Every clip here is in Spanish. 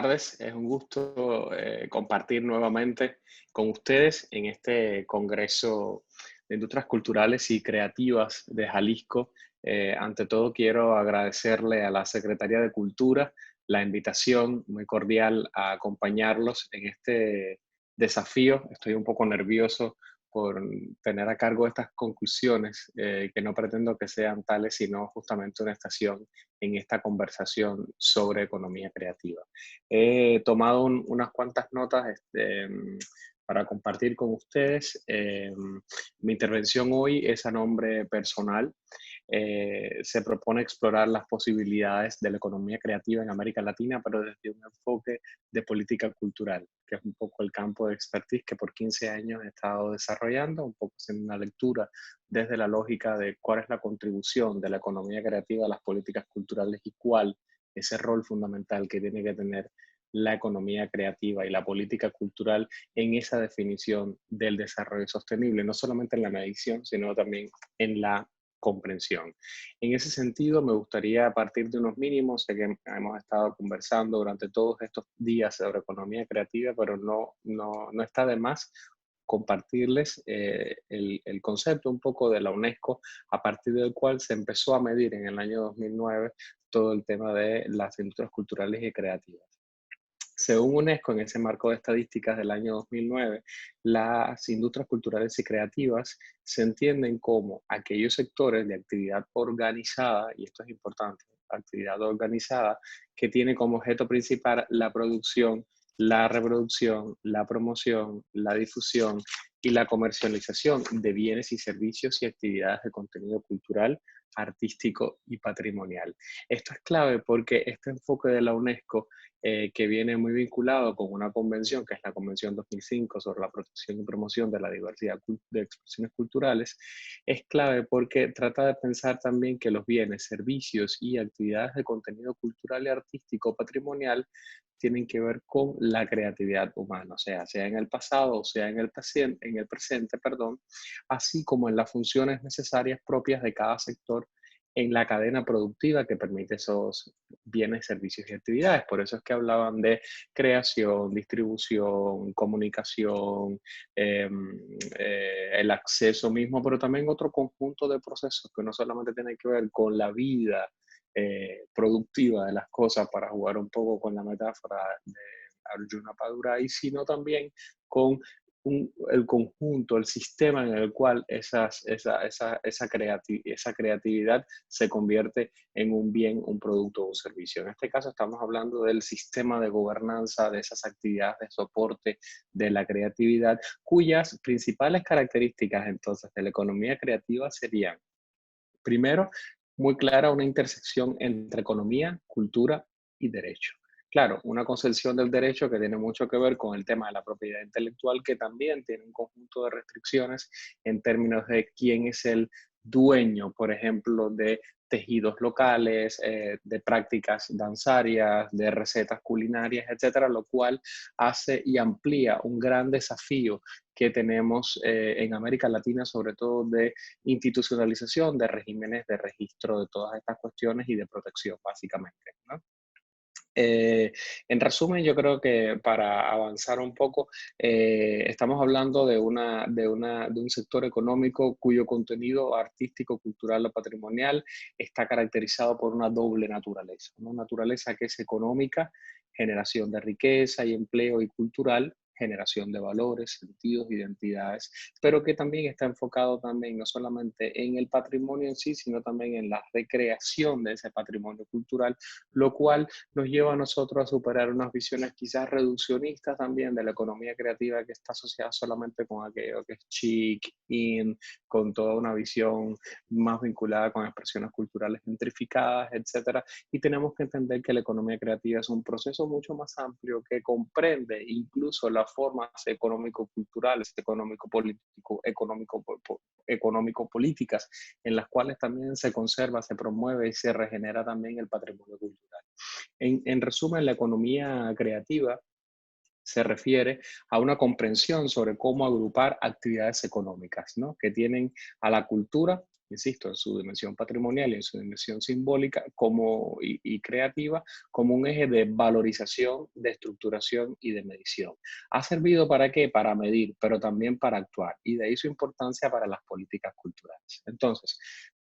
tardes. Es un gusto compartir nuevamente con ustedes en este Congreso de Industrias Culturales y Creativas de Jalisco. Ante todo, quiero agradecerle a la Secretaría de Cultura la invitación muy cordial a acompañarlos en este desafío. Estoy un poco nervioso por tener a cargo estas conclusiones, que no pretendo que sean tales, sino justamente una estación en esta conversación sobre economía creativa. He tomado unas cuantas notas para compartir con ustedes. Mi intervención hoy es a nombre personal. Se propone explorar las posibilidades de la economía creativa en América Latina, pero desde un enfoque de política cultural, que es un poco el campo de expertise que por 15 años he estado desarrollando, un poco haciendo una lectura desde la lógica de cuál es la contribución de la economía creativa a las políticas culturales y cuál ese rol fundamental que tiene que tener la economía creativa y la política cultural en esa definición del desarrollo sostenible, no solamente en la medición, sino también en la comprensión. En ese sentido, me gustaría partir de unos mínimos. Sé que hemos estado conversando durante todos estos días sobre economía creativa, pero no está de más compartirles el concepto un poco de la UNESCO, a partir del cual se empezó a medir en el año 2009 todo el tema de las industrias culturales y creativas. Según UNESCO, en ese marco de estadísticas del año 2009, las industrias culturales y creativas se entienden como aquellos sectores de actividad organizada, y esto es importante, actividad organizada, que tiene como objeto principal la producción, la reproducción, la promoción, la difusión y la comercialización de bienes y servicios y actividades de contenido cultural, artístico y patrimonial. Esto es clave porque este enfoque de la UNESCO, que viene muy vinculado con una convención, que es la Convención 2005 sobre la protección y promoción de la diversidad de expresiones culturales, es clave porque trata de pensar también que los bienes, servicios y actividades de contenido cultural y artístico patrimonial tienen que ver con la creatividad humana, o sea en el pasado o sea en el presente, perdón, así como en las funciones necesarias propias de cada sector en la cadena productiva que permite esos bienes, servicios y actividades. Por eso es que hablaban de creación, distribución, comunicación, el acceso mismo, pero también otro conjunto de procesos que no solamente tienen que ver con la vida productiva de las cosas, para jugar un poco con la metáfora de Arjuna Padurai, sino también con el conjunto, el sistema en el cual esa creatividad se convierte en un bien, un producto o un servicio. En este caso estamos hablando del sistema de gobernanza de esas actividades de soporte de la creatividad, cuyas principales características entonces de la economía creativa serían, primero, muy clara una intersección entre economía, cultura y derecho. Claro, una concepción del derecho que tiene mucho que ver con el tema de la propiedad intelectual, que también tiene un conjunto de restricciones en términos de quién es el dueño, por ejemplo, de tejidos locales, de prácticas danzarias, de recetas culinarias, etcétera, lo cual hace y amplía un gran desafío que tenemos en América Latina, sobre todo de institucionalización de regímenes de registro de todas estas cuestiones y de protección, básicamente, ¿no? En resumen, yo creo que para avanzar un poco, estamos hablando de un sector económico cuyo contenido artístico, cultural o patrimonial está caracterizado por una doble naturaleza. Una naturaleza que es económica, generación de riqueza y empleo, y cultural, generación de valores, sentidos, identidades, pero que también está enfocado también no solamente en el patrimonio en sí, sino también en la recreación de ese patrimonio cultural, lo cual nos lleva a nosotros a superar unas visiones quizás reduccionistas también de la economía creativa, que está asociada solamente con aquello que es chic, in, con toda una visión más vinculada con expresiones culturales gentrificadas, etcétera. Y tenemos que entender que la economía creativa es un proceso mucho más amplio que comprende incluso las formas económico-culturales, económico-político, económico-políticas, en las cuales también se conserva, se promueve y se regenera también el patrimonio cultural. En resumen, la economía creativa se refiere a una comprensión sobre cómo agrupar actividades económicas, ¿no?, que tienen a la cultura insisto, en su dimensión patrimonial y en su dimensión simbólica y creativa, como un eje de valorización, de estructuración y de medición. ¿Ha servido para qué? Para medir, pero también para actuar. Y de ahí su importancia para las políticas culturales. Entonces,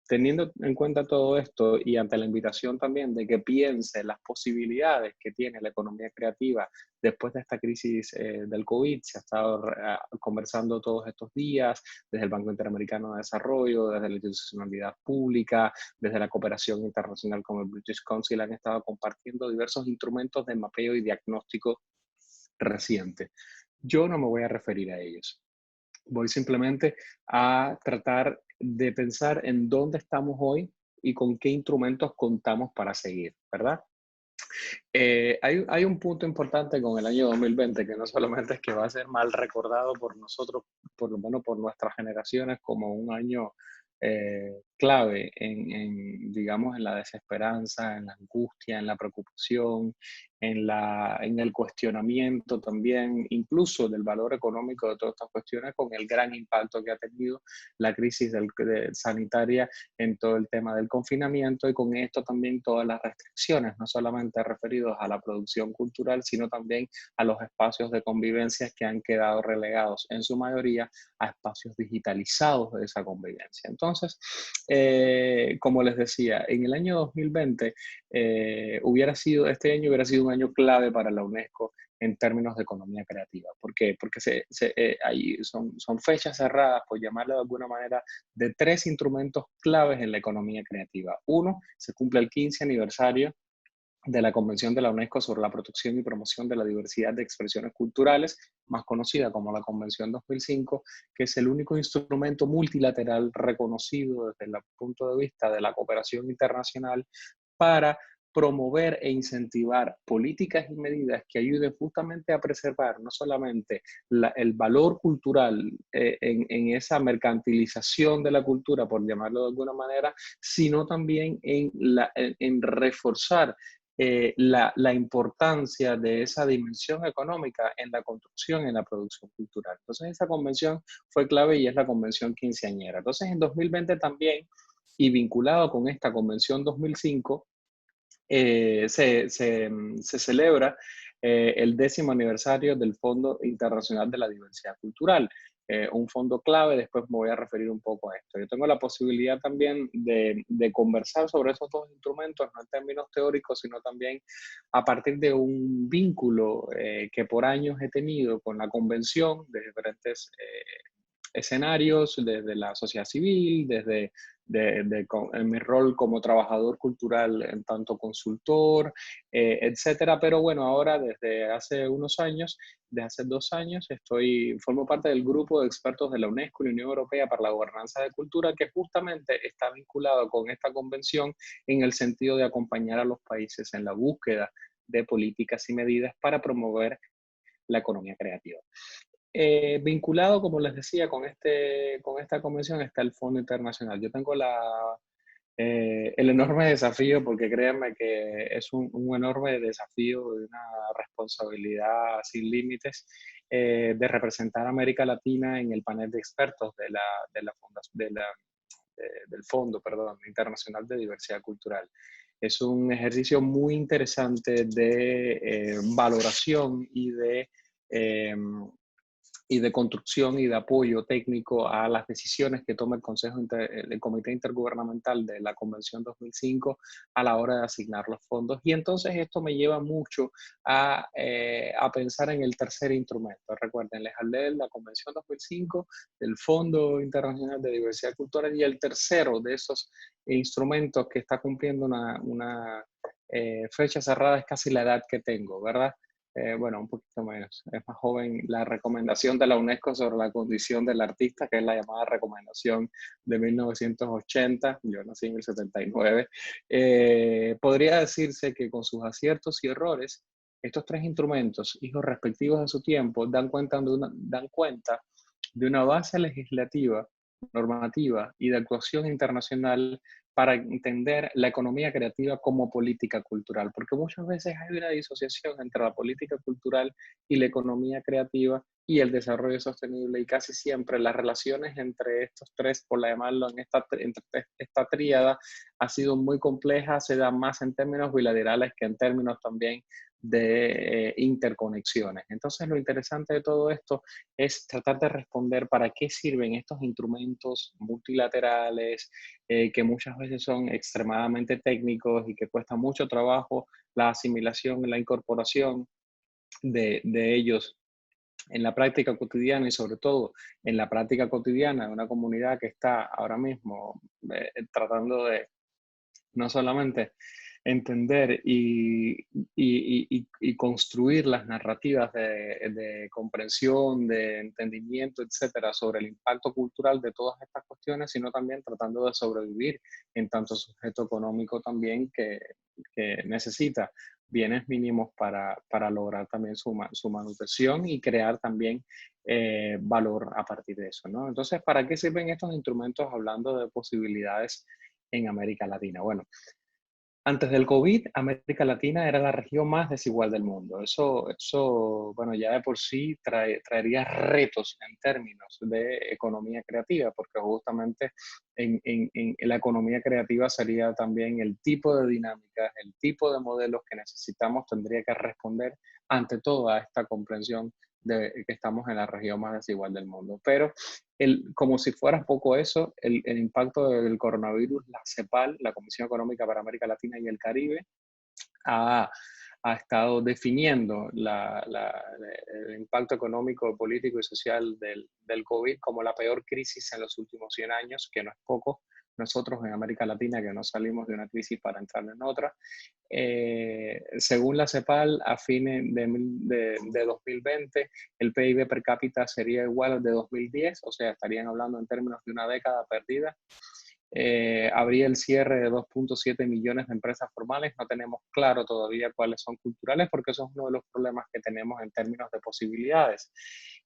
teniendo en cuenta todo esto y ante la invitación también de que piense las posibilidades que tiene la economía creativa después de esta crisis del COVID, se ha estado conversando todos estos días desde el Banco Interamericano de Desarrollo, desde la institucionalidad pública, desde la cooperación internacional como el British Council, han estado compartiendo diversos instrumentos de mapeo y diagnóstico reciente. Yo no me voy a referir a ellos. Voy simplemente a tratar de pensar en dónde estamos hoy y con qué instrumentos contamos para seguir, ¿verdad? Hay un punto importante con el año 2020 que no solamente es que va a ser mal recordado por nosotros, por lo menos por nuestras generaciones, como un año clave digamos, en la desesperanza, en la angustia, en la preocupación, en el cuestionamiento también, incluso del valor económico de todas estas cuestiones, con el gran impacto que ha tenido la crisis sanitaria en todo el tema del confinamiento y con esto también todas las restricciones, no solamente referidos a la producción cultural, sino también a los espacios de convivencia que han quedado relegados en su mayoría a espacios digitalizados de esa convivencia. Entonces, como les decía, en el año 2020 este año hubiera sido un año clave para la UNESCO en términos de economía creativa. ¿Por qué? Porque ahí son fechas cerradas, por llamarlo de alguna manera, de 3 instrumentos claves en la economía creativa. Uno, se cumple el 15 aniversario de la Convención de la UNESCO sobre la protección y promoción de la diversidad de expresiones culturales, más conocida como la Convención 2005, que es el único instrumento multilateral reconocido desde el punto de vista de la cooperación internacional para promover e incentivar políticas y medidas que ayuden justamente a preservar no solamente el valor cultural en esa mercantilización de la cultura, por llamarlo de alguna manera, sino también en reforzar la importancia de esa dimensión económica en la construcción y en la producción cultural. Entonces, esa convención fue clave y es la convención quinceañera. Entonces, en 2020 también, y vinculado con esta convención 2005, se celebra el 10º aniversario del Fondo Internacional de la Diversidad Cultural, un fondo clave. Después me voy a referir un poco a esto. Yo tengo la posibilidad también de conversar sobre esos dos instrumentos, no en términos teóricos, sino también a partir de un vínculo que por años he tenido con la convención de diferentes escenarios, desde la sociedad civil, en mi rol como trabajador cultural en tanto consultor, etcétera. Pero bueno, ahora desde hace unos años, desde hace 2 años, formo parte del grupo de expertos de la UNESCO y la Unión Europea para la Gobernanza de Cultura, que justamente está vinculado con esta convención en el sentido de acompañar a los países en la búsqueda de políticas y medidas para promover la economía creativa. Vinculado, como les decía, con esta convención está el Fondo Internacional. Yo tengo el enorme desafío, porque créanme que es un enorme desafío y una responsabilidad sin límites, de representar a América Latina en el panel de expertos del Fondo, perdón, Internacional de Diversidad Cultural. Es un ejercicio muy interesante de valoración eh, y de construcción y de apoyo técnico a las decisiones que toma el Comité Intergubernamental de la Convención 2005 a la hora de asignar los fondos. Y entonces esto me lleva mucho a pensar en el tercer instrumento. Recuerden, les hablé de la Convención 2005, del Fondo Internacional de Diversidad Cultural, y el tercero de esos instrumentos que está cumpliendo una fecha cerrada es casi la edad que tengo, ¿verdad? Bueno, un poquito menos, es más joven, la recomendación de la UNESCO sobre la condición del artista, que es la llamada recomendación de 1980, yo nací en el 79, podría decirse que con sus aciertos y errores, estos 3 instrumentos, hijos respectivos de su tiempo, dan cuenta de una base legislativa, normativa y de actuación internacional para entender la economía creativa como política cultural, porque muchas veces hay una disociación entre la política cultural y la economía creativa, y el desarrollo sostenible. Y casi siempre las relaciones entre estos tres, por llamarlo entre esta tríada, ha sido muy compleja, se da más en términos bilaterales que en términos también de interconexiones. Entonces, lo interesante de todo esto es tratar de responder para qué sirven estos instrumentos multilaterales, que muchas veces son extremadamente técnicos y que cuesta mucho trabajo la asimilación y la incorporación de ellos en la práctica cotidiana y sobre todo en la práctica cotidiana de una comunidad que está ahora mismo tratando de no solamente entender y construir las narrativas de comprensión, de entendimiento, etcétera, sobre el impacto cultural de todas estas cuestiones, sino también tratando de sobrevivir en tanto sujeto económico también que necesita bienes mínimos para lograr también su manutención y crear también valor a partir de eso, ¿no? Entonces, ¿para qué sirven estos instrumentos hablando de posibilidades en América Latina? Bueno, antes del COVID, América Latina era la región más desigual del mundo. Bueno, ya de por sí traería retos en términos de economía creativa, porque justamente en la economía creativa sería también el tipo de dinámicas, el tipo de modelos que necesitamos tendría que responder ante toda esta comprensión de que estamos en la región más desigual del mundo. Pero como si fuera poco eso, el impacto del coronavirus, la CEPAL, la Comisión Económica para América Latina y el Caribe, ha, ha estado definiendo el impacto económico, político y social del COVID como la peor crisis en los últimos 100 años, que no es poco. Nosotros en América Latina que no salimos de una crisis para entrar en otra. Según la CEPAL, a fines de 2020, el PIB per cápita sería igual al de 2010, o sea, estarían hablando en términos de una década perdida. Habría el cierre de 2.7 millones de empresas formales. No tenemos claro todavía cuáles son culturales, porque eso es uno de los problemas que tenemos en términos de posibilidades.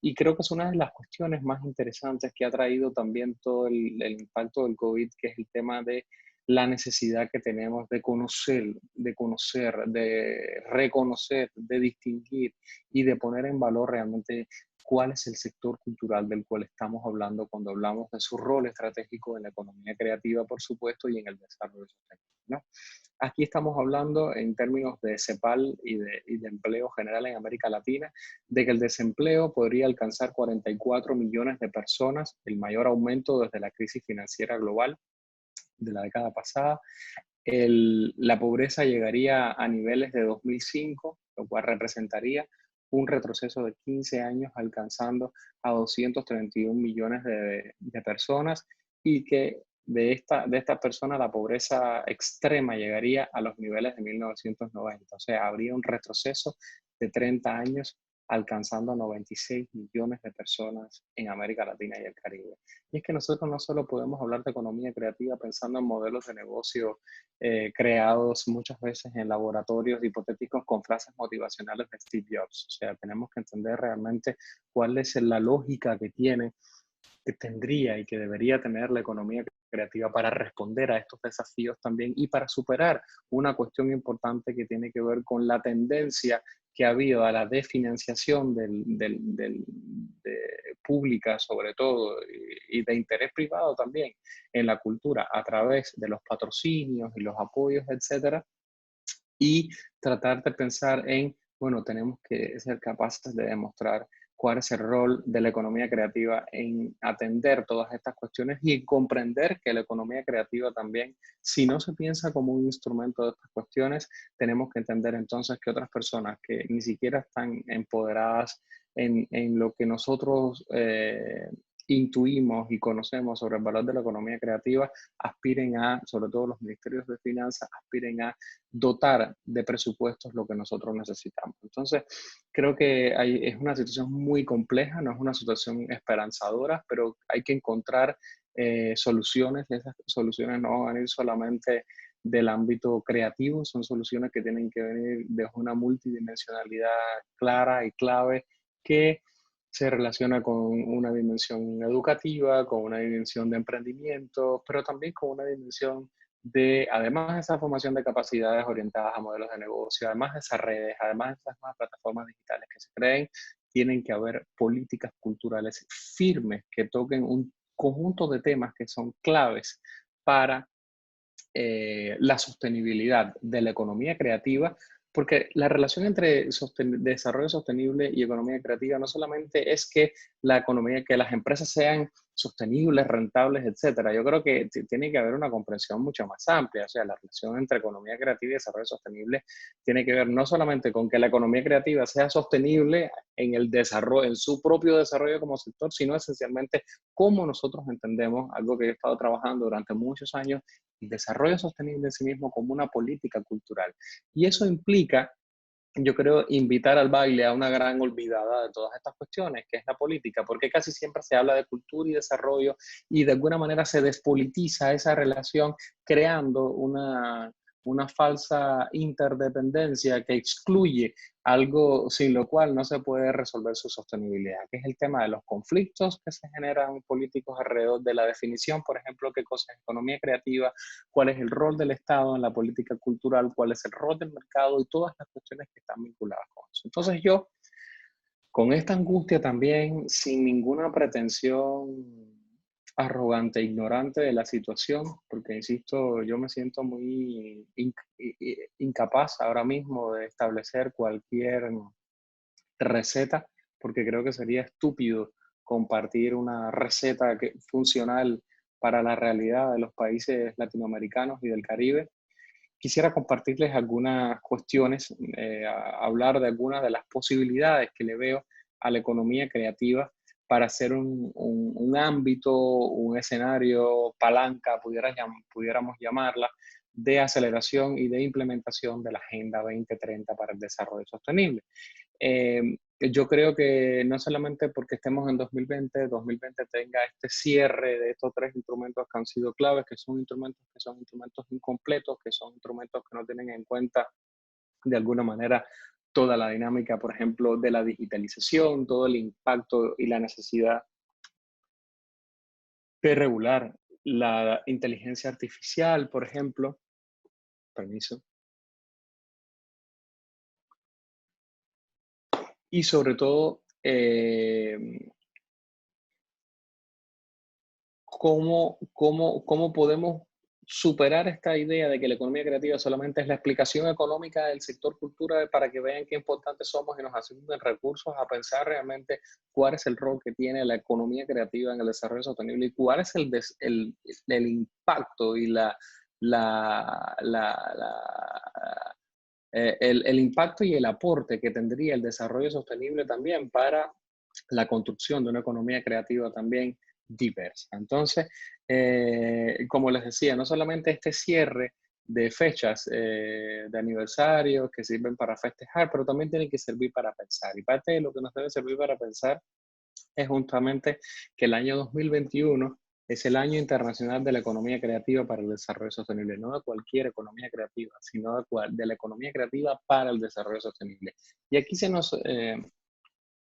Y creo que es una de las cuestiones más interesantes que ha traído también todo el impacto del COVID, que es el tema de la necesidad que tenemos de reconocer, de distinguir y de poner en valor realmente cuál es el sector cultural del cual estamos hablando cuando hablamos de su rol estratégico en la economía creativa, por supuesto, y en el desarrollo sostenible, ¿no? Aquí estamos hablando en términos de CEPAL y de empleo general en América Latina, de que el desempleo podría alcanzar 44 millones de personas, el mayor aumento desde la crisis financiera global de la década pasada. La pobreza llegaría a niveles de 2005, lo cual representaría un retroceso de 15 años alcanzando a 231 millones de personas y que de esta persona la pobreza extrema llegaría a los niveles de 1990. O sea, habría un retroceso de 30 años alcanzando a 96 millones de personas en América Latina y el Caribe. Y es que nosotros no solo podemos hablar de economía creativa pensando en modelos de negocio creados muchas veces en laboratorios hipotéticos con frases motivacionales de Steve Jobs. O sea, tenemos que entender realmente cuál es la lógica que tendría y que debería tener la economía creativa para responder a estos desafíos también y para superar una cuestión importante que tiene que ver con la tendencia que ha habido a la desfinanciación pública sobre todo y de interés privado también en la cultura a través de los patrocinios y los apoyos, etcétera, y tratar de pensar en, bueno, tenemos que ser capaces de demostrar cuál es el rol de la economía creativa en atender todas estas cuestiones y comprender que la economía creativa también, si no se piensa como un instrumento de estas cuestiones, tenemos que entender entonces que otras personas que ni siquiera están empoderadas en lo que nosotros intuimos y conocemos sobre el valor de la economía creativa, aspiren a, sobre todo los ministerios de finanzas, aspiren a dotar de presupuestos lo que nosotros necesitamos. Entonces, creo que es una situación muy compleja, no es una situación esperanzadora, pero hay que encontrar soluciones. Esas soluciones no van a ir solamente del ámbito creativo, son soluciones que tienen que venir de una multidimensionalidad clara y clave que se relaciona con una dimensión educativa, con una dimensión de emprendimiento, pero también con una dimensión además de esa formación de capacidades orientadas a modelos de negocio, además de esas redes, además de esas nuevas plataformas digitales que se creen, tienen que haber políticas culturales firmes que toquen un conjunto de temas que son claves para la sostenibilidad de la economía creativa, porque la relación entre desarrollo sostenible y economía creativa no solamente es que la economía, que las empresas sean sostenibles, rentables, etcétera. Yo creo que tiene que haber una comprensión mucho más amplia. O sea, la relación entre economía creativa y desarrollo sostenible tiene que ver no solamente con que la economía creativa sea sostenible en el desarrollo, en su propio desarrollo como sector, sino esencialmente cómo nosotros entendemos algo que he estado trabajando durante muchos años, el desarrollo sostenible en sí mismo como una política cultural. Y eso implica, yo creo, invitar al baile a una gran olvidada de todas estas cuestiones, que es la política, porque casi siempre se habla de cultura y desarrollo y de alguna manera se despolitiza esa relación creando una falsa interdependencia que excluye algo sin lo cual no se puede resolver su sostenibilidad, que es el tema de los conflictos que se generan políticos alrededor de la definición, por ejemplo, qué cosa es economía creativa, cuál es el rol del Estado en la política cultural, cuál es el rol del mercado y todas las cuestiones que están vinculadas con eso. Entonces yo, con esta angustia también, sin ninguna pretensión arrogante e ignorante de la situación, porque insisto, yo me siento muy incapaz ahora mismo de establecer cualquier receta, porque creo que sería estúpido compartir una receta funcional para la realidad de los países latinoamericanos y del Caribe. Quisiera compartirles algunas cuestiones, hablar de algunas de las posibilidades que le veo a la economía creativa para hacer un ámbito, un escenario, palanca, pudiéramos llamarla, de aceleración y de implementación de la Agenda 2030 para el Desarrollo Sostenible. Yo creo que no solamente porque estemos en 2020 tenga este cierre de estos tres instrumentos que han sido claves, que son instrumentos incompletos, que son instrumentos que no tienen en cuenta de alguna manera toda la dinámica, por ejemplo, de la digitalización, todo el impacto y la necesidad de regular la inteligencia artificial, por ejemplo. Permiso. Y sobre todo, cómo podemos superar esta idea de que la economía creativa solamente es la explicación económica del sector cultura para que vean qué importantes somos y nos asignen recursos a pensar realmente cuál es el rol que tiene la economía creativa en el desarrollo sostenible y cuál es el impacto y la, la, la, el impacto y el aporte que tendría el desarrollo sostenible también para la construcción de una economía creativa también diversa. Entonces, como les decía, no solamente este cierre de fechas de aniversarios que sirven para festejar, pero también tienen que servir para pensar. Y parte de lo que nos debe servir para pensar es justamente que el año 2021 es el año internacional de la economía creativa para el desarrollo sostenible, no de cualquier economía creativa, sino de la economía creativa para el desarrollo sostenible. Y aquí se nos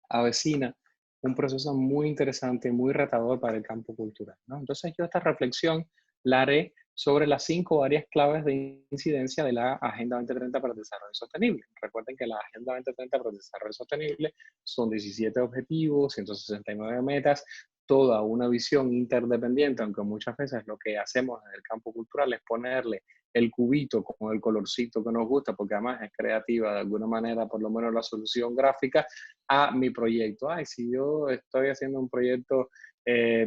avecina un proceso muy interesante, muy retador para el campo cultural, ¿no? Entonces yo esta reflexión la haré sobre las 5 áreas claves de incidencia de la Agenda 2030 para el Desarrollo Sostenible. Recuerden que la Agenda 2030 para el Desarrollo Sostenible son 17 objetivos, 169 metas, toda una visión interdependiente, aunque muchas veces lo que hacemos en el campo cultural es ponerle el cubito con el colorcito que nos gusta, porque además es creativa de alguna manera, por lo menos la solución gráfica, a mi proyecto. Ay, si yo estoy haciendo un proyecto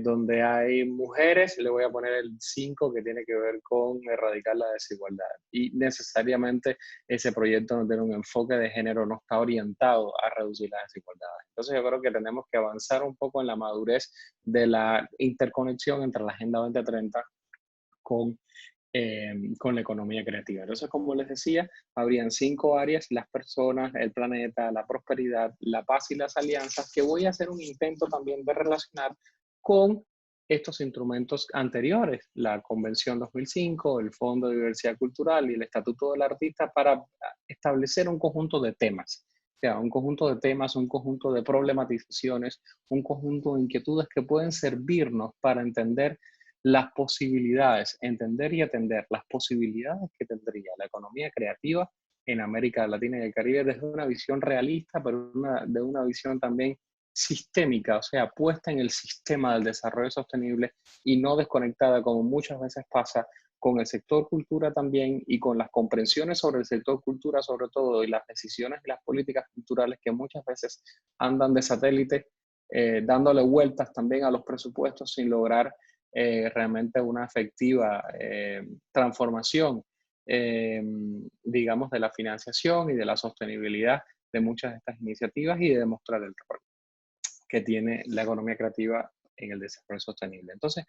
donde hay mujeres, le voy a poner el 5 que tiene que ver con erradicar la desigualdad. Y necesariamente ese proyecto no tiene un enfoque de género, no está orientado a reducir las desigualdades. Entonces yo creo que tenemos que avanzar un poco en la madurez de la interconexión entre la Agenda 2030 con la economía creativa. Entonces, como les decía, habrían 5 áreas: las personas, el planeta, la prosperidad, la paz y las alianzas, que voy a hacer un intento también de relacionar con estos instrumentos anteriores, la Convención 2005, el Fondo de Diversidad Cultural y el Estatuto del Artista, para establecer un conjunto de temas. O sea, un conjunto de temas, un conjunto de problematizaciones, un conjunto de inquietudes que pueden servirnos para entender las posibilidades, entender y atender las posibilidades que tendría la economía creativa en América Latina y el Caribe desde una visión realista, pero de una visión también sistémica, o sea, puesta en el sistema del desarrollo sostenible y no desconectada como muchas veces pasa con el sector cultura también y con las comprensiones sobre el sector cultura sobre todo y las decisiones y las políticas culturales que muchas veces andan de satélite, dándole vueltas también a los presupuestos sin lograr realmente una efectiva transformación, digamos, de la financiación y de la sostenibilidad de muchas de estas iniciativas y de demostrar el rol que tiene la economía creativa en el desarrollo sostenible. Entonces,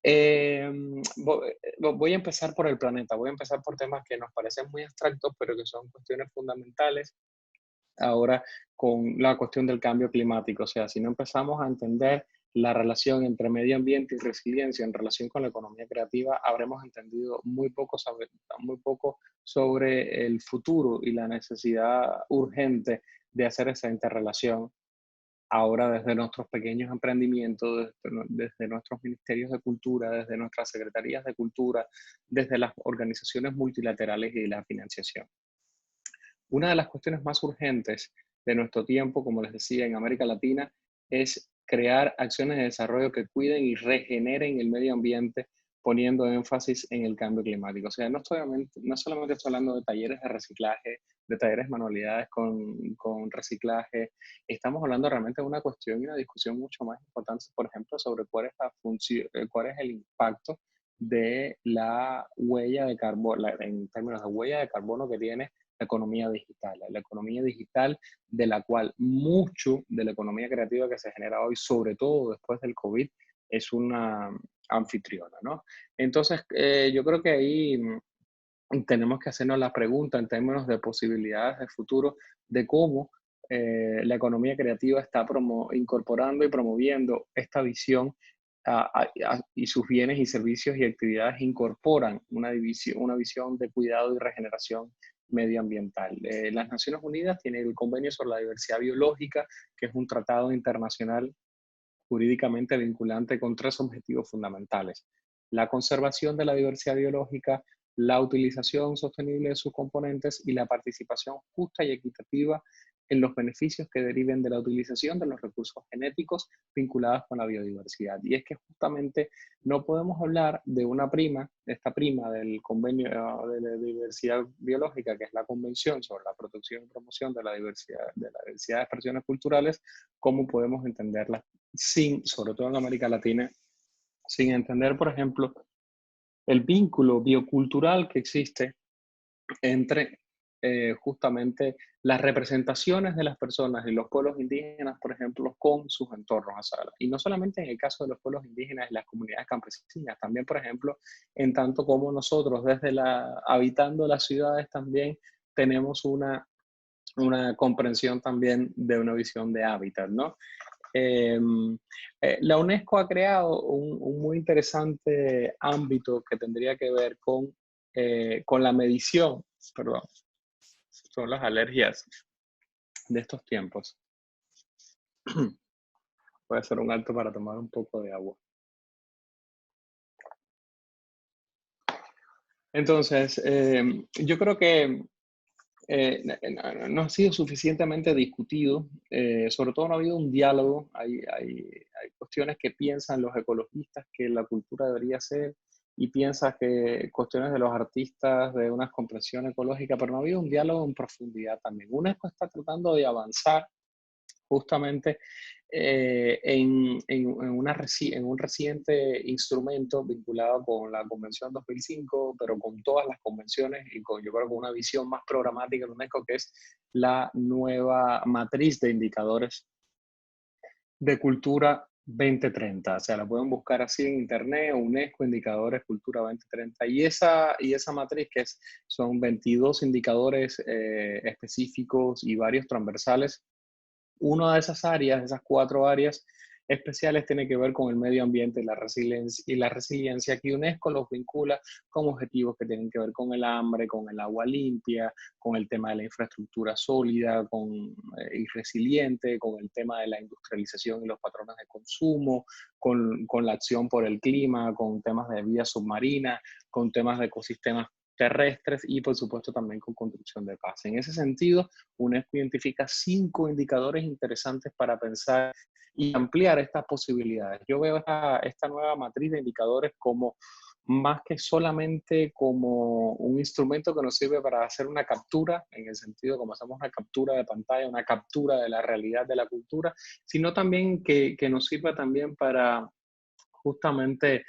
eh, voy a empezar por el planeta, voy a empezar por temas que nos parecen muy abstractos, pero que son cuestiones fundamentales ahora con la cuestión del cambio climático. O sea, si no empezamos a entender la relación entre medio ambiente y resiliencia en relación con la economía creativa, habremos entendido muy poco sobre el futuro y la necesidad urgente de hacer esa interrelación ahora desde nuestros pequeños emprendimientos, desde nuestros ministerios de cultura, desde nuestras secretarías de cultura, desde las organizaciones multilaterales y la financiación. Una de las cuestiones más urgentes de nuestro tiempo, como les decía, en América Latina, es crear acciones de desarrollo que cuiden y regeneren el medio ambiente, poniendo énfasis en el cambio climático. O sea, no solamente estoy hablando de talleres de reciclaje, de talleres de manualidades con reciclaje, estamos hablando realmente de una cuestión y una discusión mucho más importante, por ejemplo, sobre cuál es la función, cuál es el impacto de la huella de carbono, en términos de huella de carbono que tiene la economía digital de la cual mucho de la economía creativa que se genera hoy, sobre todo después del COVID, es una anfitriona, ¿no? Entonces, yo creo que ahí tenemos que hacernos la pregunta en términos de posibilidades de futuro de cómo la economía creativa está incorporando y promoviendo esta visión y sus bienes y servicios y actividades incorporan una visión de cuidado y regeneración medioambiental. Las Naciones Unidas tienen el Convenio sobre la Diversidad Biológica, que es un tratado internacional jurídicamente vinculante con tres objetivos fundamentales: la conservación de la diversidad biológica, la utilización sostenible de sus componentes y la participación justa y equitativa en los beneficios que deriven de la utilización de los recursos genéticos vinculados con la biodiversidad. Y es que justamente no podemos hablar de esta prima del convenio de la diversidad biológica, que es la Convención sobre la protección y promoción de la diversidad de expresiones culturales, cómo podemos entenderla sobre todo en América Latina, sin entender, por ejemplo, el vínculo biocultural que existe entre justamente las representaciones de las personas y los pueblos indígenas, por ejemplo, con sus entornos. O sea, y no solamente en el caso de los pueblos indígenas y las comunidades campesinas, también, por ejemplo, en tanto como nosotros, habitando las ciudades, también tenemos una comprensión también de una visión de hábitat, ¿no? Eh, la UNESCO ha creado un muy interesante ámbito que tendría que ver con la medición, perdón, son las alergias de estos tiempos. Voy a hacer un alto para tomar un poco de agua. Entonces, yo creo que no ha sido suficientemente discutido, sobre todo no ha habido un diálogo, hay cuestiones que piensan los ecologistas que la cultura debería ser y piensan que cuestiones de los artistas de una comprensión ecológica, pero no ha habido un diálogo en profundidad también. UNESCO está tratando de avanzar justamente en un reciente instrumento vinculado con la Convención 2005, pero con todas las convenciones y yo creo con una visión más programática de UNESCO, que es la nueva matriz de indicadores de cultura 2030. O sea, la pueden buscar así en internet, UNESCO Indicadores Cultura 2030. Y esa matriz, son 22 indicadores específicos y varios transversales. Una de esas áreas, esas 4 áreas especiales, tiene que ver con el medio ambiente y la resiliencia, que UNESCO los vincula con objetivos que tienen que ver con el hambre, con el agua limpia, con el tema de la infraestructura sólida y resiliente, con el tema de la industrialización y los patrones de consumo, con la acción por el clima, con temas de vida submarina, con temas de ecosistemas terrestres y, por supuesto, también con construcción de paz. En ese sentido, UNESCO identifica 5 indicadores interesantes para pensar y ampliar estas posibilidades. Yo veo esta nueva matriz de indicadores como más que solamente como un instrumento que nos sirve para hacer una captura, en el sentido como hacemos una captura de pantalla, una captura de la realidad de la cultura, sino también que nos sirva también para justamente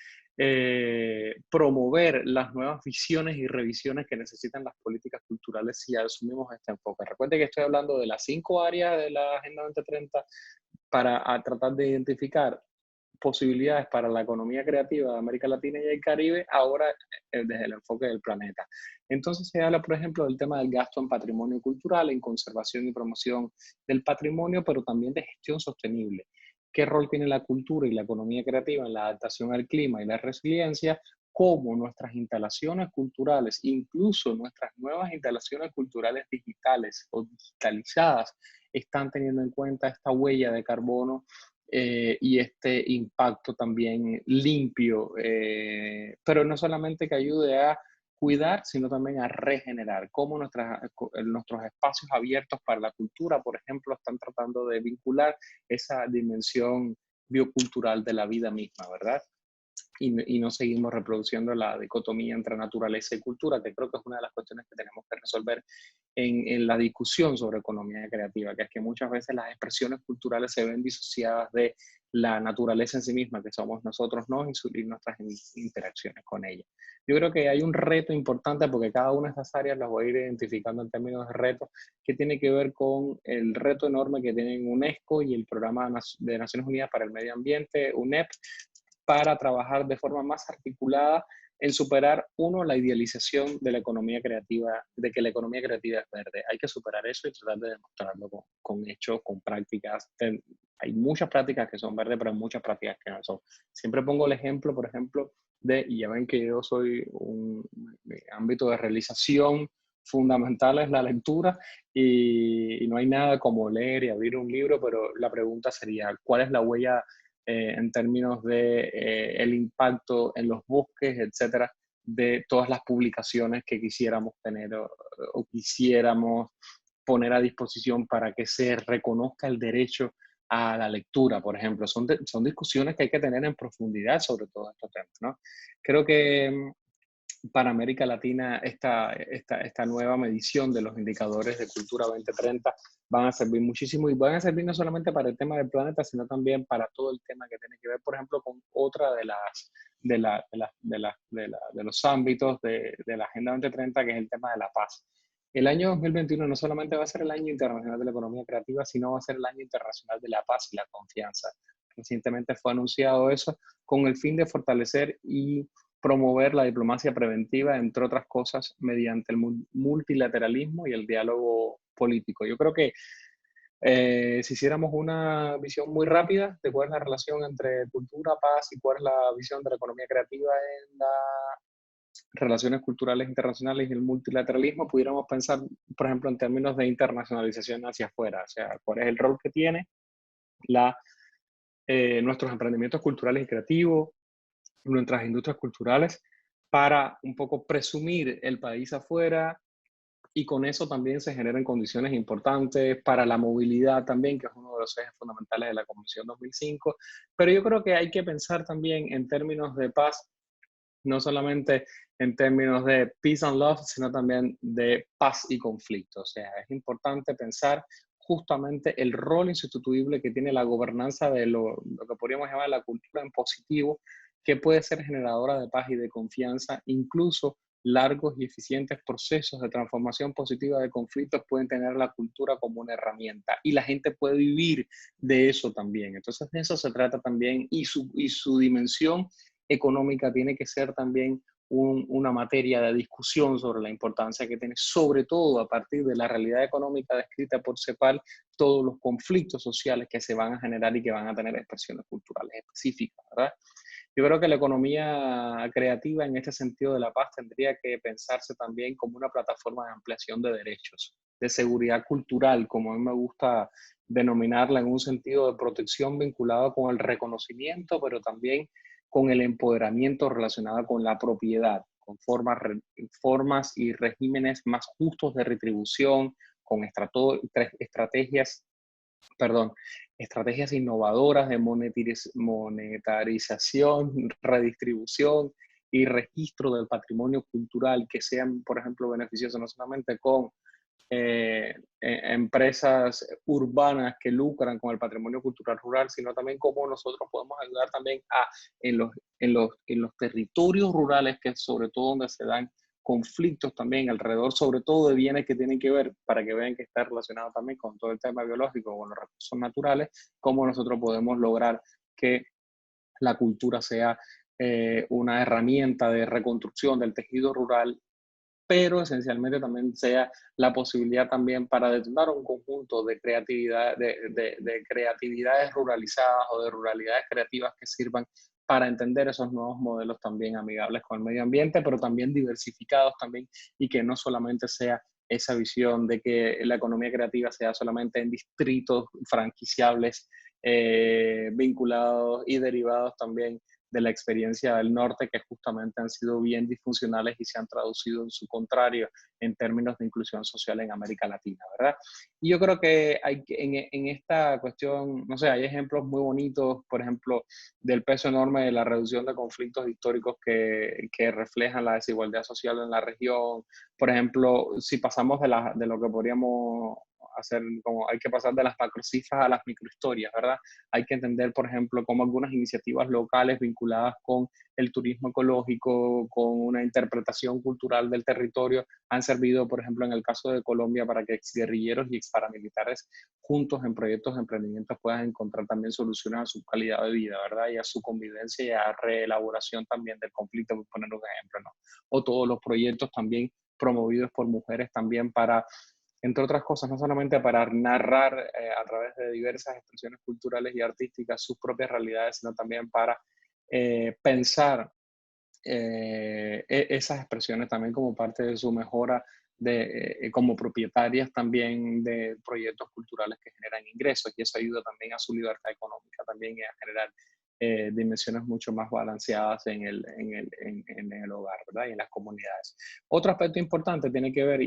promover las nuevas visiones y revisiones que necesitan las políticas culturales si asumimos este enfoque. Recuerde que estoy hablando de las 5 áreas de la Agenda 2030 para tratar de identificar posibilidades para la economía creativa de América Latina y el Caribe, ahora desde el enfoque del planeta. Entonces se habla, por ejemplo, del tema del gasto en patrimonio cultural, en conservación y promoción del patrimonio, pero también de gestión sostenible. ¿Qué rol tiene la cultura y la economía creativa en la adaptación al clima y la resiliencia? Cómo nuestras instalaciones culturales, incluso nuestras nuevas instalaciones culturales digitales o digitalizadas, están teniendo en cuenta esta huella de carbono y este impacto también limpio, pero no solamente que ayude a cuidar, sino también a regenerar, cómo nuestros espacios abiertos para la cultura, por ejemplo, están tratando de vincular esa dimensión biocultural de la vida misma, ¿verdad? Y no seguimos reproduciendo la dicotomía entre naturaleza y cultura, que creo que es una de las cuestiones que tenemos que resolver en la discusión sobre economía creativa, que es que muchas veces las expresiones culturales se ven disociadas de la naturaleza en sí misma, que somos nosotros, ¿no? Y nuestras interacciones con ella. Yo creo que hay un reto importante porque cada una de estas áreas las voy a ir identificando en términos de retos, que tiene que ver con el reto enorme que tienen UNESCO y el Programa de Naciones Unidas para el Medio Ambiente, UNEP, para trabajar de forma más articulada en superar, uno, la idealización de la economía creativa, de que la economía creativa es verde. Hay que superar eso y tratar de demostrarlo con hechos, con prácticas. Hay muchas prácticas que son verdes, pero hay muchas prácticas que no son. Siempre pongo el ejemplo, por ejemplo, y ya ven que yo soy mi ámbito de realización fundamental es la lectura y no hay nada como leer y abrir un libro, pero la pregunta sería, ¿cuál es la huella en términos de el impacto en los bosques, etcétera, de todas las publicaciones que quisiéramos tener o quisiéramos poner a disposición para que se reconozca el derecho a la lectura, por ejemplo. Son discusiones que hay que tener en profundidad sobre todos estos temas, ¿no? Creo que para América Latina esta nueva medición de los indicadores de Cultura 2030 van a servir muchísimo y van a servir no solamente para el tema del planeta, sino también para todo el tema que tiene que ver, por ejemplo, con otra de los ámbitos de la Agenda 2030, que es el tema de la paz. El año 2021 no solamente va a ser el año internacional de la economía creativa, sino va a ser el año internacional de la paz y la confianza. Recientemente fue anunciado eso con el fin de fortalecer y promover la diplomacia preventiva, entre otras cosas, mediante el multilateralismo y el diálogo político. Yo creo que si hiciéramos una visión muy rápida de cuál es la relación entre cultura, paz y cuál es la visión de la economía creativa en las relaciones culturales internacionales y el multilateralismo, pudiéramos pensar, por ejemplo, en términos de internacionalización hacia afuera, o sea, cuál es el rol que tiene nuestros emprendimientos culturales y creativos, nuestras industrias culturales, para un poco presumir el país afuera y con eso también se generan condiciones importantes para la movilidad también, que es uno de los ejes fundamentales de la Convención 2005. Pero yo creo que hay que pensar también en términos de paz, no solamente en términos de peace and love, sino también de paz y conflicto. O sea, es importante pensar justamente el rol insustituible que tiene la gobernanza de lo que podríamos llamar la cultura en positivo, que puede ser generadora de paz y de confianza, incluso largos y eficientes procesos de transformación positiva de conflictos pueden tener la cultura como una herramienta y la gente puede vivir de eso también. Entonces, de eso se trata también y su dimensión económica tiene que ser también una materia de discusión sobre la importancia que tiene, sobre todo a partir de la realidad económica descrita por CEPAL, todos los conflictos sociales que se van a generar y que van a tener expresiones culturales específicas, ¿verdad? Yo creo que la economía creativa en este sentido de la paz tendría que pensarse también como una plataforma de ampliación de derechos, de seguridad cultural, como a mí me gusta denominarla, en un sentido de protección vinculado con el reconocimiento, pero también con el empoderamiento relacionado con la propiedad, con formas y regímenes más justos de retribución, con estrategias, perdón, estrategias innovadoras de monetarización, redistribución y registro del patrimonio cultural que sean, por ejemplo, beneficiosos no solamente con empresas urbanas que lucran con el patrimonio cultural rural, sino también cómo nosotros podemos ayudar también en los territorios rurales, que es sobre todo donde se dan conflictos también alrededor, sobre todo de bienes que tienen que ver, para que vean que está relacionado también con todo el tema biológico, con los recursos naturales, cómo nosotros podemos lograr que la cultura sea una herramienta de reconstrucción del tejido rural, pero esencialmente también sea la posibilidad también para detonar un conjunto de creatividad, de creatividades ruralizadas o de ruralidades creativas que sirvan para entender esos nuevos modelos también amigables con el medio ambiente, pero también diversificados también, y que no solamente sea esa visión de que la economía creativa sea solamente en distritos franquiciables, vinculados y derivados también de la experiencia del norte, que justamente han sido bien disfuncionales y se han traducido en su contrario en términos de inclusión social en América Latina, ¿verdad? Y yo creo que en esta cuestión, no sé, hay ejemplos muy bonitos, por ejemplo, del peso enorme de la reducción de conflictos históricos que reflejan la desigualdad social en la región. Por ejemplo, si pasamos de lo que podríamos hacer, como hay que pasar de las macrocifras a las microhistorias, ¿verdad? Hay que entender, por ejemplo, cómo algunas iniciativas locales vinculadas con el turismo ecológico, con una interpretación cultural del territorio, han servido, por ejemplo, en el caso de Colombia, para que exguerrilleros y exparamilitares juntos en proyectos de emprendimiento puedan encontrar también soluciones a su calidad de vida, ¿verdad? Y a su convivencia y a reelaboración también del conflicto, por poner un ejemplo, ¿no? O todos los proyectos también promovidos por mujeres también para, entre otras cosas, no solamente para narrar a través de diversas expresiones culturales y artísticas sus propias realidades, sino también para pensar esas expresiones también como parte de su mejora como propietarias también de proyectos culturales que generan ingresos, y eso ayuda también a su libertad económica también y a generar dimensiones mucho más balanceadas en el hogar, ¿verdad? Y en las comunidades. Otro aspecto importante tiene que ver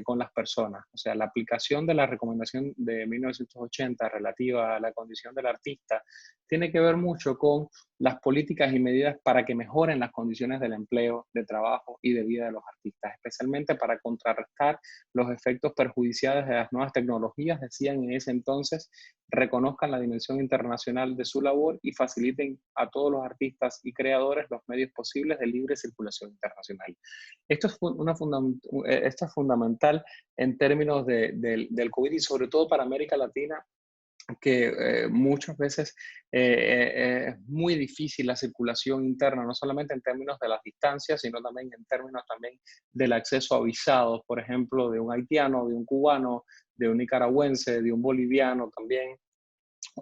con las personas, o sea, la aplicación de la recomendación de 1980 relativa a la condición del artista tiene que ver mucho con las políticas y medidas para que mejoren las condiciones del empleo, de trabajo y de vida de los artistas, especialmente para contrarrestar los efectos perjudiciales de las nuevas tecnologías, decían en ese entonces, reconozcan la dimensión internacional de su labor y faciliten a todos los artistas y creadores los medios posibles de libre circulación internacional. Esto es fundamental en términos del COVID, y sobre todo para América Latina, que muchas veces es muy difícil la circulación interna, no solamente en términos de las distancias, sino también en términos también del acceso a visados, por ejemplo, de un haitiano, de un cubano, de un nicaragüense, de un boliviano también,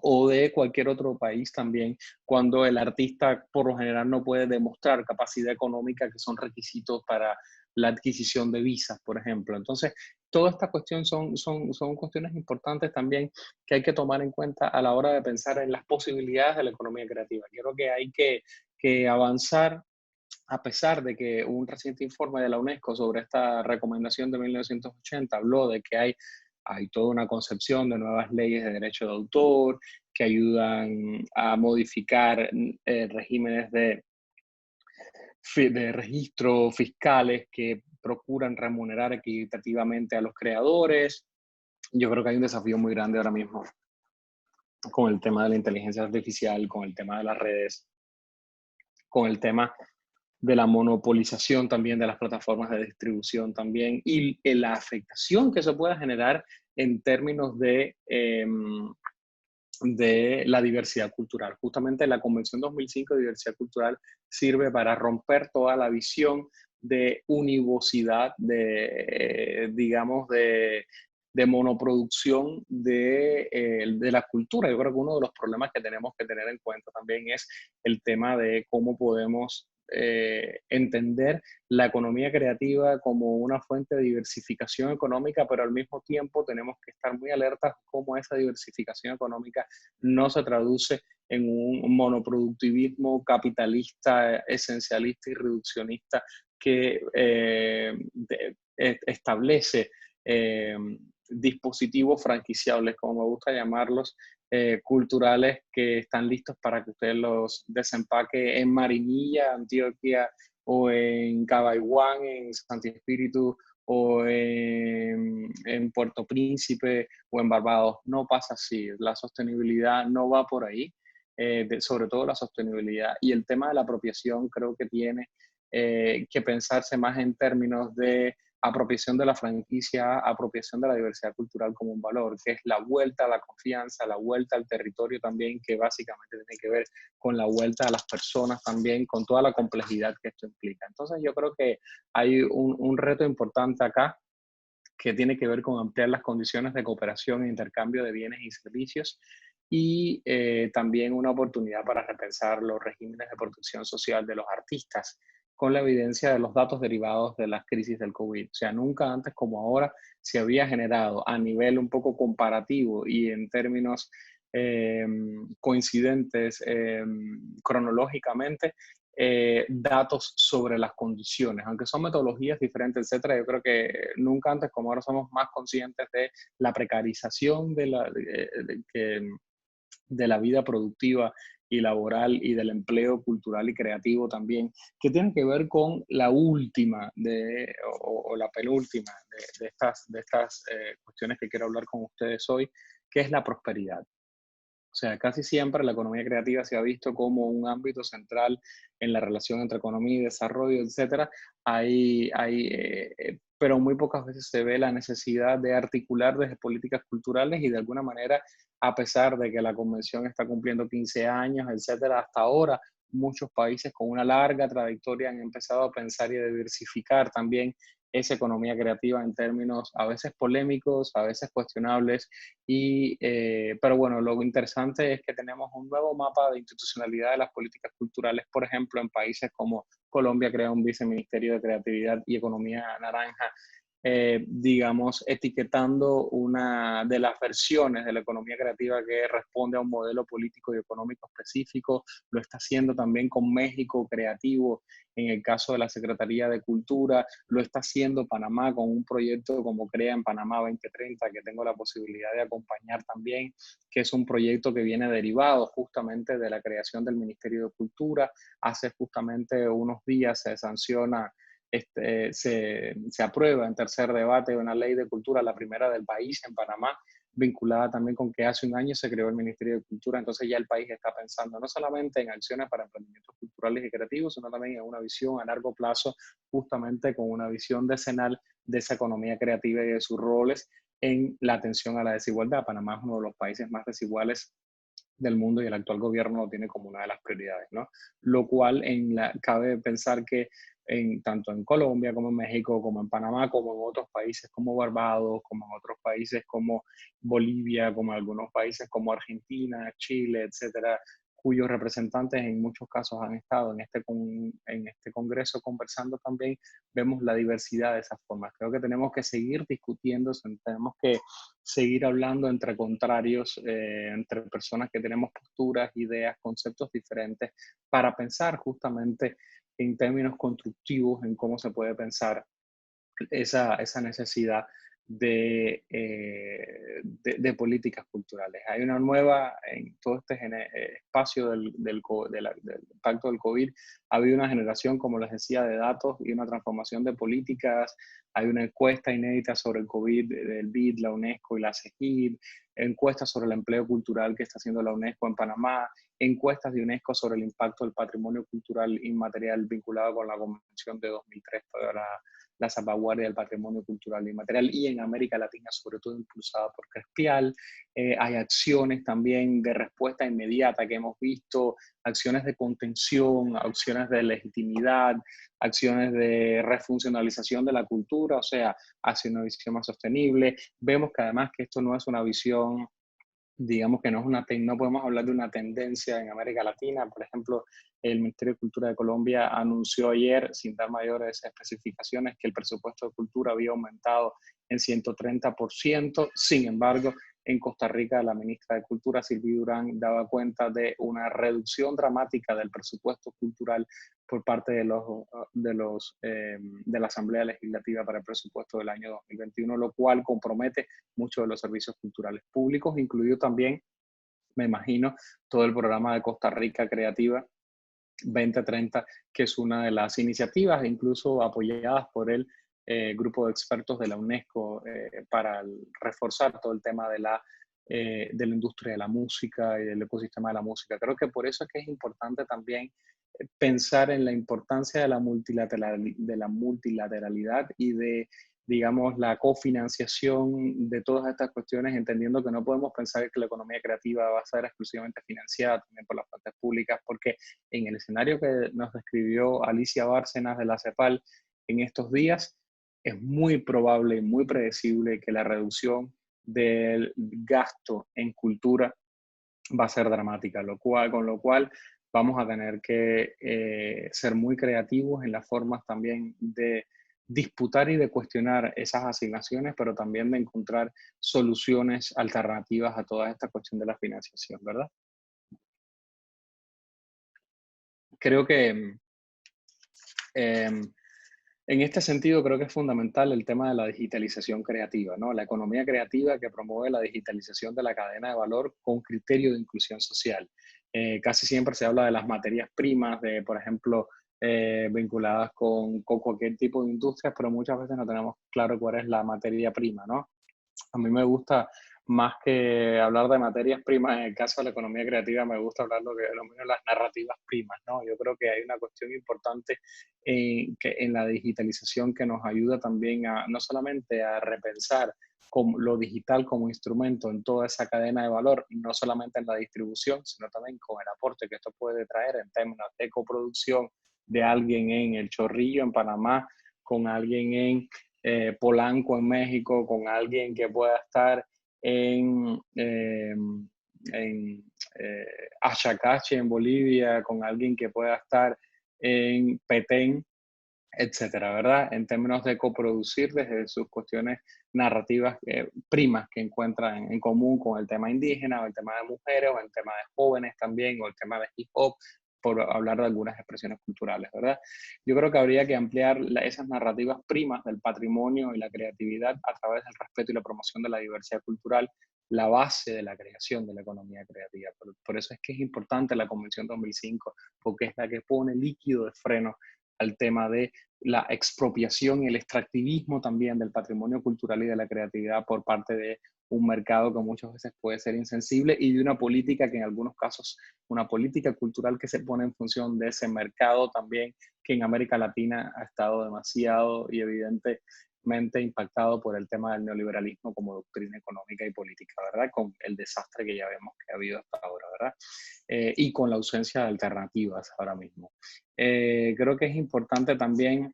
o de cualquier otro país también, cuando el artista por lo general no puede demostrar capacidad económica, que son requisitos para la adquisición de visas, por ejemplo. Entonces, toda esta cuestión son cuestiones importantes también que hay que tomar en cuenta a la hora de pensar en las posibilidades de la economía creativa. Creo que hay que avanzar, a pesar de que un reciente informe de la UNESCO sobre esta recomendación de 1980 habló de que hay toda una concepción de nuevas leyes de derecho de autor que ayudan a modificar regímenes de registro fiscales que procuran remunerar equitativamente a los creadores. Yo creo que hay un desafío muy grande ahora mismo con el tema de la inteligencia artificial, con el tema de las redes, con el tema de la monopolización también de las plataformas de distribución también, y la afectación que se pueda generar en términos de la diversidad cultural. Justamente la Convención 2005 de Diversidad Cultural sirve para romper toda la visión de univocidad, digamos, de monoproducción de la cultura. Yo creo que uno de los problemas que tenemos que tener en cuenta también es el tema de cómo podemos entender la economía creativa como una fuente de diversificación económica, pero al mismo tiempo tenemos que estar muy alertas cómo esa diversificación económica no se traduce en un monoproductivismo capitalista, esencialista y reduccionista que establece dispositivos franquiciables, como me gusta llamarlos, culturales que están listos para que usted los desempaque en Marinilla, Antioquia, o en Cabaiguán, en Santi Espíritu, o en Puerto Príncipe o en Barbados. No pasa así. La sostenibilidad no va por ahí, sobre todo la sostenibilidad. Y el tema de la apropiación creo que tiene que pensarse más en términos de apropiación de la franquicia, apropiación de la diversidad cultural como un valor, que es la vuelta a la confianza, la vuelta al territorio también, que básicamente tiene que ver con la vuelta a las personas también, con toda la complejidad que esto implica. Entonces yo creo que hay un reto importante acá que tiene que ver con ampliar las condiciones de cooperación e intercambio de bienes y servicios y también una oportunidad para repensar los regímenes de protección social de los artistas con la evidencia de los datos derivados de las crisis del COVID. O sea, nunca antes como ahora se había generado a nivel un poco comparativo y en términos coincidentes cronológicamente datos sobre las condiciones, aunque son metodologías diferentes, etcétera. Yo creo que nunca antes como ahora somos más conscientes de la precarización de la vida productiva y laboral y del empleo cultural y creativo también, que tiene que ver con la última o la penúltima de estas cuestiones que quiero hablar con ustedes hoy, que es la prosperidad. O sea, casi siempre la economía creativa se ha visto como un ámbito central en la relación entre economía y desarrollo, etcétera. Pero muy pocas veces se ve la necesidad de articular desde políticas culturales y de alguna manera, a pesar de que la convención está cumpliendo 15 años, etcétera, hasta ahora muchos países con una larga trayectoria han empezado a pensar y a diversificar también esa economía creativa en términos a veces polémicos, a veces cuestionables, pero bueno, lo interesante es que tenemos un nuevo mapa de institucionalidad de las políticas culturales, por ejemplo, en países como Colombia crea un viceministerio de creatividad y economía naranja, digamos, etiquetando una de las versiones de la economía creativa que responde a un modelo político y económico específico. Lo está haciendo también con México Creativo, en el caso de la Secretaría de Cultura. Lo está haciendo Panamá con un proyecto como Crea en Panamá 2030, que tengo la posibilidad de acompañar también, que es un proyecto que viene derivado justamente de la creación del Ministerio de Cultura. Hace justamente unos días se sanciona se aprueba en tercer debate una ley de cultura, la primera del país en Panamá, vinculada también con que hace un año se creó el Ministerio de Cultura. Entonces ya el país está pensando no solamente en acciones para emprendimientos culturales y creativos, sino también en una visión a largo plazo, justamente con una visión decenal de esa economía creativa y de sus roles en la atención a la desigualdad. Panamá es uno de los países más desiguales del mundo y el actual gobierno lo tiene como una de las prioridades, ¿no? Lo cual cabe pensar que tanto en Colombia como en México, como en Panamá, como en otros países como Barbados, como en otros países como Bolivia, como en algunos países como Argentina, Chile, etcétera, cuyos representantes en muchos casos han estado en este congreso conversando también, vemos la diversidad de esas formas. Creo que tenemos que seguir discutiendo, tenemos que seguir hablando entre contrarios, entre personas que tenemos posturas, ideas, conceptos diferentes, para pensar justamente en términos constructivos en cómo se puede pensar esa necesidad de políticas culturales. Hay una nueva, en todo este espacio del impacto del COVID, ha habido una generación, como les decía, de datos y una transformación de políticas. Hay una encuesta inédita sobre el COVID del BID, la UNESCO y la CEGID, encuestas sobre el empleo cultural que está haciendo la UNESCO en Panamá, encuestas de UNESCO sobre el impacto del patrimonio cultural inmaterial vinculado con la Convención de 2003 para la salvaguardia del patrimonio cultural inmaterial, y en América Latina, sobre todo impulsada por Crespial. Hay acciones también de respuesta inmediata que hemos visto, acciones de contención, acciones de legitimidad, acciones de refuncionalización de la cultura, o sea, hacia una visión más sostenible. Vemos que además que esto no es una visión, digamos que no es no podemos hablar de una tendencia en América Latina. Por ejemplo, el Ministerio de Cultura de Colombia anunció ayer, sin dar mayores especificaciones, que el presupuesto de cultura había aumentado en 130%. Sin embargo, en Costa Rica la ministra de Cultura, Sylvie Durán, daba cuenta de una reducción dramática del presupuesto cultural por parte de la Asamblea Legislativa para el presupuesto del año 2021, lo cual compromete muchos de los servicios culturales públicos, incluido también, me imagino, todo el programa de Costa Rica Creativa 2030, que es una de las iniciativas, incluso apoyadas por el grupo de expertos de la UNESCO para reforzar todo el tema de la industria de la música y del ecosistema de la música. Creo que por eso es que es importante también pensar en la importancia de de la multilateralidad y de, digamos, la cofinanciación de todas estas cuestiones, entendiendo que no podemos pensar que la economía creativa va a ser exclusivamente financiada también por las fuentes públicas, porque en el escenario que nos describió Alicia Bárcenas de la CEPAL en estos días, es muy probable y muy predecible que la reducción del gasto en cultura va a ser dramática, con lo cual vamos a tener que ser muy creativos en las formas también de disputar y de cuestionar esas asignaciones, pero también de encontrar soluciones alternativas a toda esta cuestión de la financiación, ¿verdad? Creo que en este sentido, creo que es fundamental el tema de la digitalización creativa, ¿no? La economía creativa que promueve la digitalización de la cadena de valor con criterio de inclusión social. Casi siempre se habla de las materias primas, de, por ejemplo, vinculadas con cualquier tipo de industria, pero muchas veces no tenemos claro cuál es la materia prima, ¿no? A mí me gusta, más que hablar de materias primas, en el caso de la economía creativa, me gusta hablar lo que denomino las narrativas primas, ¿no? Yo creo que hay una cuestión importante en la digitalización que nos ayuda también a no solamente a repensar lo digital como instrumento en toda esa cadena de valor, no solamente en la distribución, sino también con el aporte que esto puede traer en términos de coproducción de alguien en El Chorrillo, en Panamá, con alguien en Polanco en México, con alguien que pueda estar en Achacache en Bolivia, con alguien que pueda estar en Petén, etcétera, ¿verdad? En términos de coproducir desde sus cuestiones narrativas primas que encuentran en común con el tema indígena, o el tema de mujeres, o el tema de jóvenes también, o el tema de hip hop, por hablar de algunas expresiones culturales, ¿verdad? Yo creo que habría que ampliar esas narrativas primas del patrimonio y la creatividad a través del respeto y la promoción de la diversidad cultural, la base de la creación de la economía creativa. Por eso es que es importante la Convención 2005, porque es la que pone líquido de freno al tema de la expropiación y el extractivismo también del patrimonio cultural y de la creatividad por parte de un mercado que muchas veces puede ser insensible y de una política que en algunos casos, una política cultural que se pone en función de ese mercado también, que en América Latina ha estado demasiado y evidentemente impactado por el tema del neoliberalismo como doctrina económica y política, ¿verdad? Con el desastre que ya vemos que ha habido hasta ahora, ¿verdad? Y con la ausencia de alternativas ahora mismo. Creo que es importante también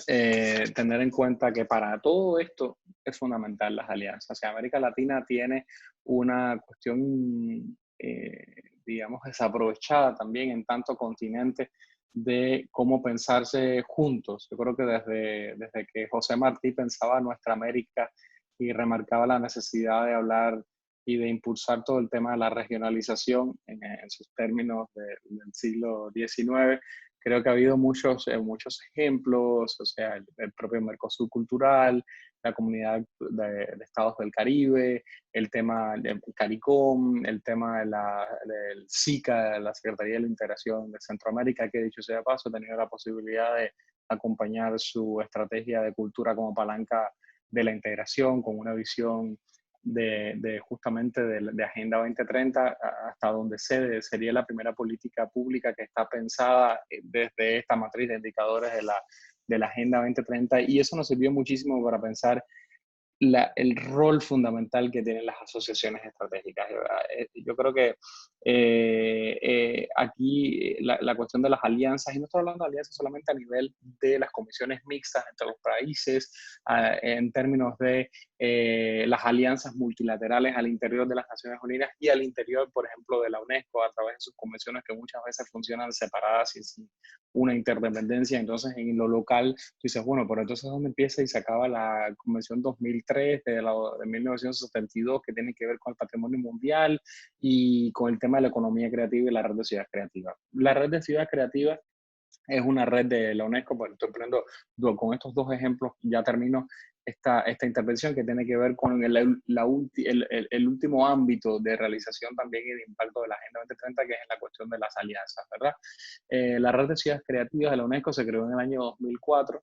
tener en cuenta que para todo esto es fundamental las alianzas. O sea, América Latina tiene una cuestión, digamos, desaprovechada también en tanto continente de cómo pensarse juntos. Yo creo que desde que José Martí pensaba Nuestra América y remarcaba la necesidad de hablar y de impulsar todo el tema de la regionalización en sus términos del siglo XIX. Creo que ha habido muchos ejemplos, o sea, el propio Mercosur cultural, la comunidad de estados del Caribe, el tema del CARICOM, el tema del SICA, la Secretaría de la Integración de Centroamérica, que dicho sea de paso, he tenido la posibilidad de acompañar su estrategia de cultura como palanca de la integración, con una visión justamente de Agenda 2030, hasta donde sería la primera política pública que está pensada desde esta matriz de indicadores de la Agenda 2030, y eso nos sirvió muchísimo para pensar el rol fundamental que tienen las asociaciones estratégicas. Yo creo que Aquí la cuestión de las alianzas, y no estoy hablando de alianzas solamente a nivel de las comisiones mixtas entre los países, en términos de las alianzas multilaterales al interior de las Naciones Unidas y al interior, por ejemplo, de la UNESCO a través de sus convenciones que muchas veces funcionan separadas y sin una interdependencia. Entonces, en lo local, tú dices, bueno, pero entonces ¿dónde empieza y se acaba la Convención 2003 de 1972 que tiene que ver con el patrimonio mundial y con el tema de la economía creativa y la red de ciudades creativas? La red de ciudades creativas es una red de la UNESCO, pues estoy poniendo con estos dos ejemplos, ya termino esta intervención que tiene que ver con el último ámbito de realización también y de impacto de la Agenda 2030, que es la cuestión de las alianzas, ¿verdad? La red de ciudades creativas de la UNESCO se creó en el año 2004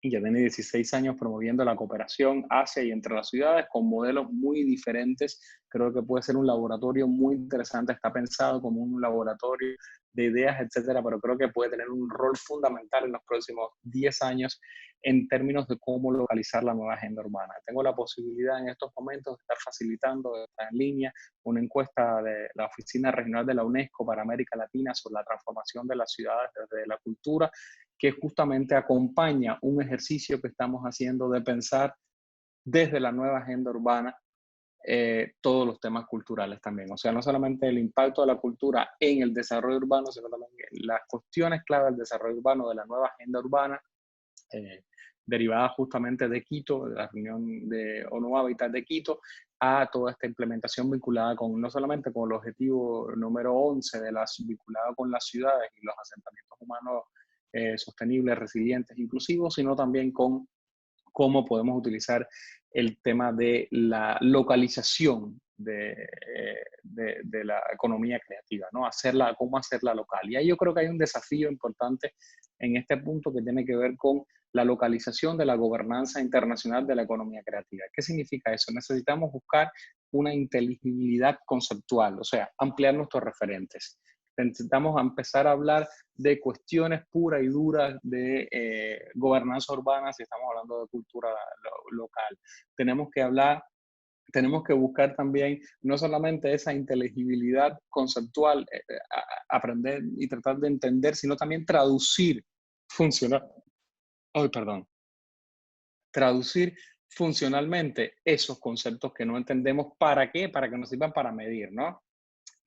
y ya tiene 16 años promoviendo la cooperación hacia y entre las ciudades con modelos muy diferentes. Creo que puede ser un laboratorio muy interesante, está pensado como un laboratorio de ideas, etcétera, pero creo que puede tener un rol fundamental en los próximos 10 años en términos de cómo localizar la nueva agenda urbana. Tengo la posibilidad en estos momentos de estar facilitando en línea una encuesta de la Oficina Regional de la UNESCO para América Latina sobre la transformación de las ciudades desde la cultura, que justamente acompaña un ejercicio que estamos haciendo de pensar desde la nueva agenda urbana todos los temas culturales también. O sea, no solamente el impacto de la cultura en el desarrollo urbano, sino también las cuestiones clave del desarrollo urbano, de la nueva agenda urbana, eh, derivada justamente de Quito, de la reunión de ONU Habitat de Quito, a toda esta implementación vinculada con, no solamente con el objetivo número 11 de las, vinculado con las ciudades y los asentamientos humanos sostenibles, resilientes, inclusivos, sino también con cómo podemos utilizar el tema de la localización de la economía creativa, ¿no? Cómo hacerla local. Y ahí yo creo que hay un desafío importante en este punto que tiene que ver con la localización de la gobernanza internacional de la economía creativa. ¿Qué significa eso? Necesitamos buscar una inteligibilidad conceptual, o sea, ampliar nuestros referentes. Necesitamos empezar a hablar de cuestiones puras y duras de gobernanza urbana si estamos hablando de cultura local. Tenemos que hablar, tenemos que buscar también no solamente esa inteligibilidad conceptual, aprender y tratar de entender, sino también traducir funcional, oh, perdón, traducir funcionalmente esos conceptos que no entendemos. ¿Para qué? Para que nos sirvan para medir, ¿no?